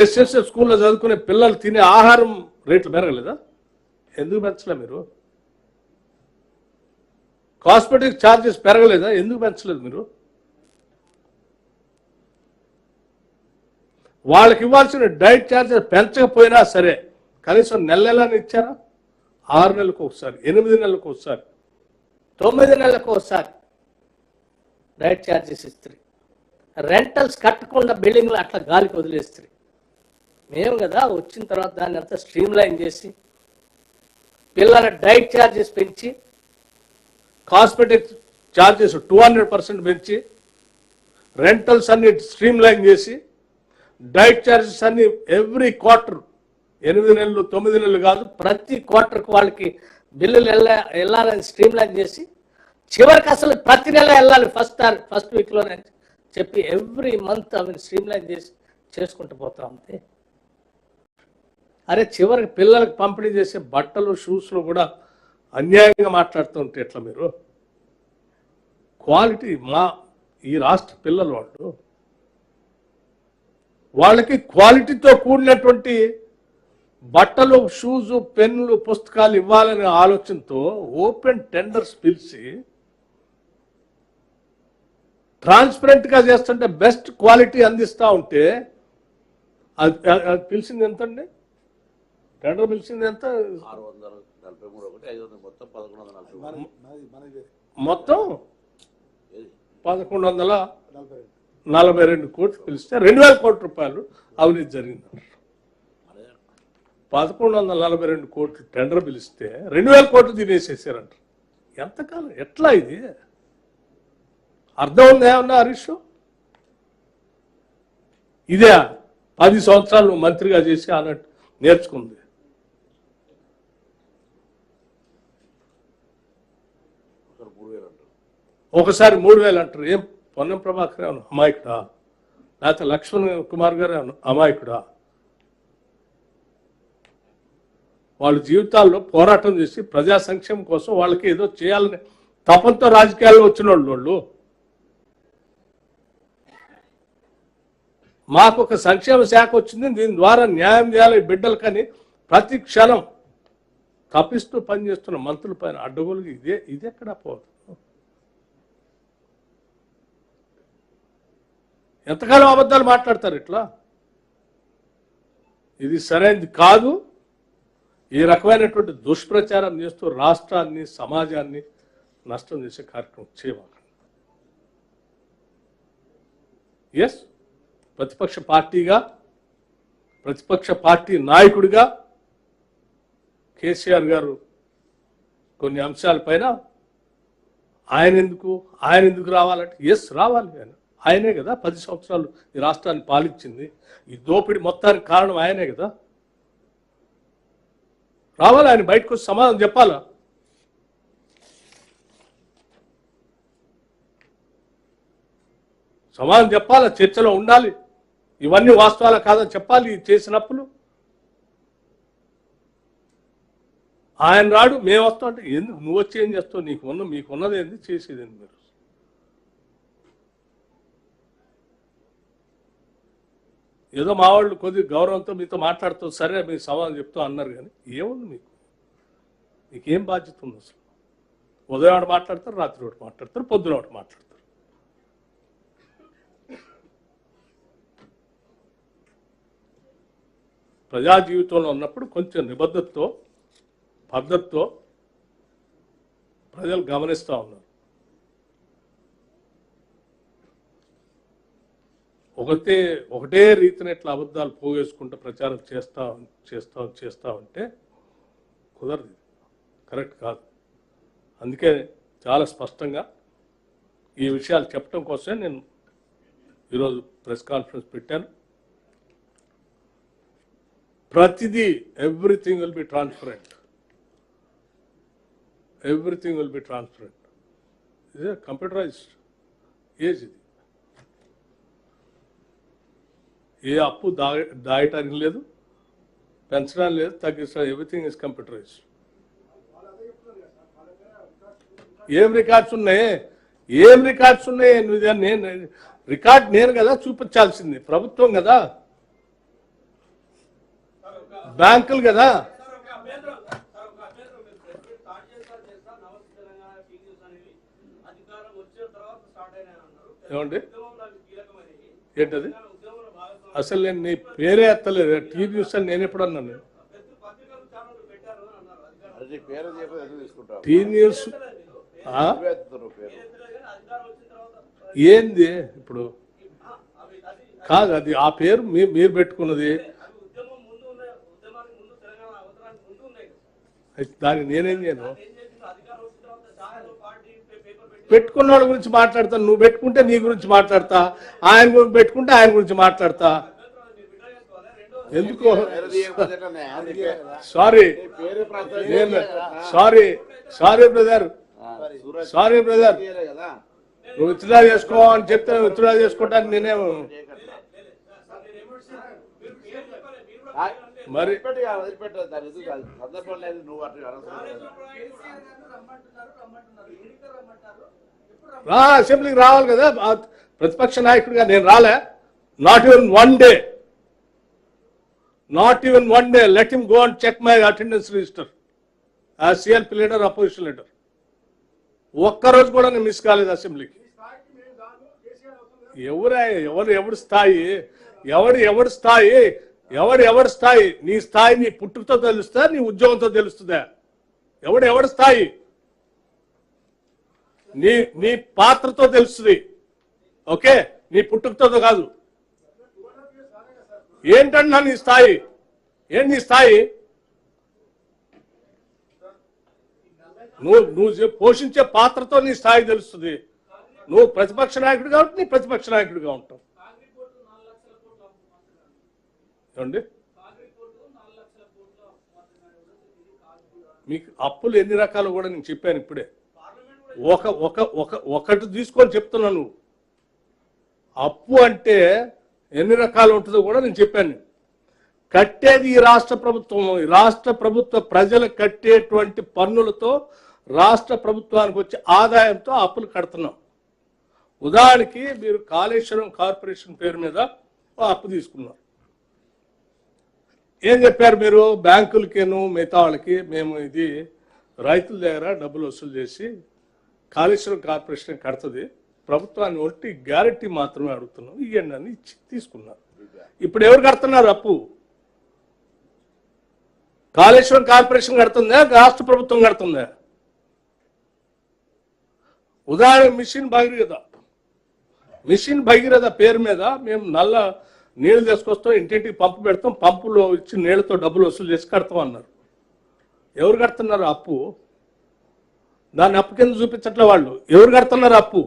Residential స్కూల్లో చదువుకునే పిల్లలు తినే ఆహారం రేట్లు పెరగలేదా? ఎందుకు పెంచలే మీరు? కాస్మెటిక్ ఛార్జెస్ పెరగలేదా? ఎందుకు పెంచలేదు మీరు? వాళ్ళకి ఇవ్వాల్సిన డైట్ ఛార్జెస్ పెంచకపోయినా సరే కనీసం నెలలని ఇచ్చారా? 6 నెలలకు ఒకసారి, 8 నెలలకు ఒకసారి, 9 నెలలకు ఒకసారి డైట్ ఛార్జెస్ ఇస్తారు. రెంటల్స్ కట్టకుండా బిల్డింగ్లు అట్లా గాలికి వదిలేస్తారు. మేము కదా వచ్చిన తర్వాత దాన్ని అంతా స్ట్రీమ్లైన్ చేసి పిల్లల డైట్ ఛార్జెస్ పెంచి, కాస్మెటిక్ ఛార్జెస్ 200% పెంచి, రెంటల్స్ అన్ని స్ట్రీమ్లైన్ చేసి, డైట్ ఛార్జెస్ అన్ని ఎవ్రీ క్వార్టర్ 8 నెలలు 9 నెలలు కాదు ప్రతి క్వార్టర్కి వాళ్ళకి బిల్లులు వెళ్ళాలని స్ట్రీమ్లైన్ చేసి చివరికి అసలు ప్రతి నెల వెళ్ళాలి ఫస్ట్ వీక్లోనే చెప్పి ఎవ్రీ మంత్ అవి స్ట్రీమ్లైన్ చేసి చేసుకుంటూ పోతాం అంతే. అరే చివరికి పిల్లలకు పంపిణీ చేసే బట్టలు షూస్లో కూడా అన్యాయంగా మాట్లాడుతుంటే ఎట్లా మీరు? క్వాలిటీ ఈ రాష్ట్ర పిల్లలు వాళ్ళకి క్వాలిటీతో కూడినటువంటి బట్టలు, షూజు, పెన్నులు, పుస్తకాలు ఇవ్వాలనే ఆలోచనతో ఓపెన్ టెండర్స్ పిలిచి ట్రాన్స్పరెంట్గా చేస్తుంటే బెస్ట్ క్వాలిటీ అందిస్తూ ఉంటే అది పిలిచింది ఎంత అండి? టెండర్ పిలిచింది ఎంత? మొత్తం 1142 కోట్లు పిలిస్తే 2000 కోట్ల రూపాయలు అవినీతి జరిగింది. 1142 కోట్లు టెండర్ పిలిస్తే 2000 కోట్లు తినేసేసారంట. ఎంతకాలం ఎట్లా ఇది? అర్థం ఉంది ఏమన్నా హరీష్? ఇదే 10 సంవత్సరాలు మంత్రిగా చేసి అన్నట్టు నేర్చుకుంది. ఒకసారి 3000 అంటారు. ఏం పొన్నం ప్రభాకర్ ఏమన్నా అమాయకుడా? లేకపోతే లక్ష్మణ్ కుమార్ గారు ఏమన్నా అమాయకుడా? వాళ్ళ జీవితాల్లో పోరాటం చేసి ప్రజా సంక్షేమం కోసం వాళ్ళకి ఏదో చేయాలని తపంతో రాజకీయాల్లో వచ్చిన వాళ్ళు. మాకు ఒక సంక్షేమ శాఖ వచ్చింది, దీని ద్వారా న్యాయం చేయాలి బిడ్డలు, కానీ ప్రతి క్షణం తప్పిస్తూ పనిచేస్తున్న మంత్రుల పైన అడ్డగోలుగా ఇది ఎక్కడా పోదు. ఎంతకాలం అబద్ధాలు మాట్లాడతారు ఇట్లా? ఇది సరైనది కాదు. ఈ రకమైనటువంటి దుష్ప్రచారం చేస్తూ రాష్ట్రాన్ని, సమాజాన్ని నష్టం చేసే కార్యక్రమం చేయవాలి. ఎస్, ప్రతిపక్ష పార్టీగా, ప్రతిపక్ష పార్టీ నాయకుడిగా కేసీఆర్ గారు కొన్ని అంశాలపైన ఆయన ఎందుకు రావాలంటే ఎస్ రావాలి. ఆయనే కదా 10 సంవత్సరాలు ఈ రాష్ట్రాన్ని పాలించింది. ఈ దోపిడీ మొత్తానికి కారణం ఆయనే కదా. రావాలి, ఆయన బయటకు వచ్చి సమాధానం చెప్పాలా? సమాధానం చెప్పాలా? చర్చలో ఉండాలి. ఇవన్నీ వాస్తవాలా కాదని చెప్పాలి. చేసినప్పుడు ఆయన రాడు, మేము వస్తాం అంటే ఎందుకు? నువ్వు వచ్చి ఏం చేస్తావు? మీకున్నది ఏంది, చేసేది ఏంది? మీరు ఏదో మా వాళ్ళు కొద్ది గౌరవంతో మీతో మాట్లాడుతూ సరే మీరు సమాధానం చెప్తూ అన్నారు, కానీ ఏముంది మీకేం బాధ్యత ఉంది అసలు? ఉదయం ఒకటి మాట్లాడతారు, రాత్రి ఒకటి మాట్లాడతారు, పొద్దున ఒకటి మాట్లాడతారు. ప్రజా జీవితంలో ఉన్నప్పుడు కొంచెం నిబద్ధతతో, పద్ధతితో ప్రజలు గమనిస్తూ ఉన్నారు. ఒకటే రీతిని ఇట్లా అబద్ధాలు పోగేసుకుంటూ ప్రచారం చేస్తా ఉంటే కుదరదు, కరెక్ట్ కాదు. అందుకే చాలా స్పష్టంగా ఈ విషయాలు చెప్పడం కోసమే నేను ఈరోజు ప్రెస్ కాన్ఫరెన్స్ పెట్టాను. ప్రతిదీ everything will be transparent. Everything will be transparent. ఇదే కంప్యూటరైజ్డ్ ఏజ్. ఇది ఏ అప్పు దాయటానికి లేదు, పెంచడానికి లేదు, తగ్గించడానికి. Everything is computerised. ఏం రికార్డ్స్ ఉన్నాయి? నేను రికార్డ్ నేను కదా చూపించాల్సింది, ప్రభుత్వం కదా. బ్యాంకులు కదా. ఏమండి ఏంటది? అసలు నేను నీ పేరే ఎత్తలేదు. టీవీ న్యూస్ అని నేను ఎప్పుడు అన్నాను? టీవీ న్యూస్ ఏంది ఇప్పుడు? కాదు, అది ఆ పేరు మీరు పెట్టుకున్నది. దాన్ని నేనేం చేయను. పెట్టుకున్న వాళ్ళ గురించి మాట్లాడతాను. నువ్వు పెట్టుకుంటే నీ గురించి మాట్లాడతా, ఆయన గురించి పెట్టుకుంటే ఆయన గురించి మాట్లాడతా. ఎందుకో sorry sorry sorry brother, sorry brother. నువ్వు విత్డ్రా చేసుకో అని చెప్తే విత్డ్రా చేసుకోవడానికి నేనేం మరి అసెంబ్లీకి రావాలి కదా ప్రతిపక్ష నాయకుడిగా. నేను రాలే. Not even one day, not even one day. Let him go and check my attendance register as CLP leader, opposition leader. ఒక్కరోజు కూడా నేను మిస్ కాలేదు అసెంబ్లీకి. ఎవరి స్థాయి, ఎవరి స్థాయి? నీ స్థాయి నీ పుట్టుకతో తెలుస్తా, నీ ఉద్యోగంతో తెలుస్తుందా? ఎవరి స్థాయి? నీ పాత్రతో తెలుస్తుంది. ఓకే, నీ పుట్టుకతో కాదు. ఏంటన్నా నీ స్థాయి? ఏంటి నీ స్థాయి? నువ్వు పోషించే పాత్రతో నీ స్థాయి తెలుస్తుంది. నువ్వు ప్రతిపక్ష నాయకుడు కాబట్టి నీ ప్రతిపక్ష నాయకుడిగా ఉంటావు. ఏమండి, మీకు అప్పులు ఎన్ని రకాలు కూడా నేను చెప్పాను ఇప్పుడే. ఒకటి తీసుకొని చెప్తున్నాను. అప్పు అంటే ఎన్ని రకాలు ఉంటుందో కూడా నేను చెప్పాను. కట్టేది ఈ రాష్ట్ర ప్రభుత్వం. ఈ రాష్ట్ర ప్రభుత్వ ప్రజలు కట్టేటువంటి పన్నులతో, రాష్ట్ర ప్రభుత్వానికి వచ్చే ఆదాయంతో అప్పులు కడుతున్నాం. ఉదాహరణకి మీరు కాళేశ్వరం కార్పొరేషన్ పేరు మీద అప్పు తీసుకున్నారు. ఏం చెప్పారు మీరు? బ్యాంకులకేను మిగతా వాళ్ళకి మేము ఇది రైతుల దగ్గర డబ్బులు వసూలు చేసి కాళేశ్వరం కార్పొరేషన్ కడుతుంది, ప్రభుత్వాన్ని ఒట్టి గ్యారెంటీ మాత్రమే అడుగుతున్నాం, ఇవ్వండి అని ఇచ్చి తీసుకున్నారు. ఇప్పుడు ఎవరు కడుతున్నారు అప్పు? కాళేశ్వరం కార్పొరేషన్ కడుతుందా, రాష్ట్ర ప్రభుత్వం కడుతుందా? ఉదాహరణ మిషన్ భగీరథ పేరు మీద మేము నల్ల నీళ్లు తీసుకొస్తాం, ఇంటింటికి పంపు పెడతాం, పంపులో ఇచ్చి నీళ్లతో డబ్బులు వసూలు చేసి కడతాం అన్నారు. ఎవరు కడుతున్నారు అప్పు? దాన్ని అప్పు కింద చూపించట్లే వాళ్ళు. ఎవరు కడుతున్నారు అప్పు?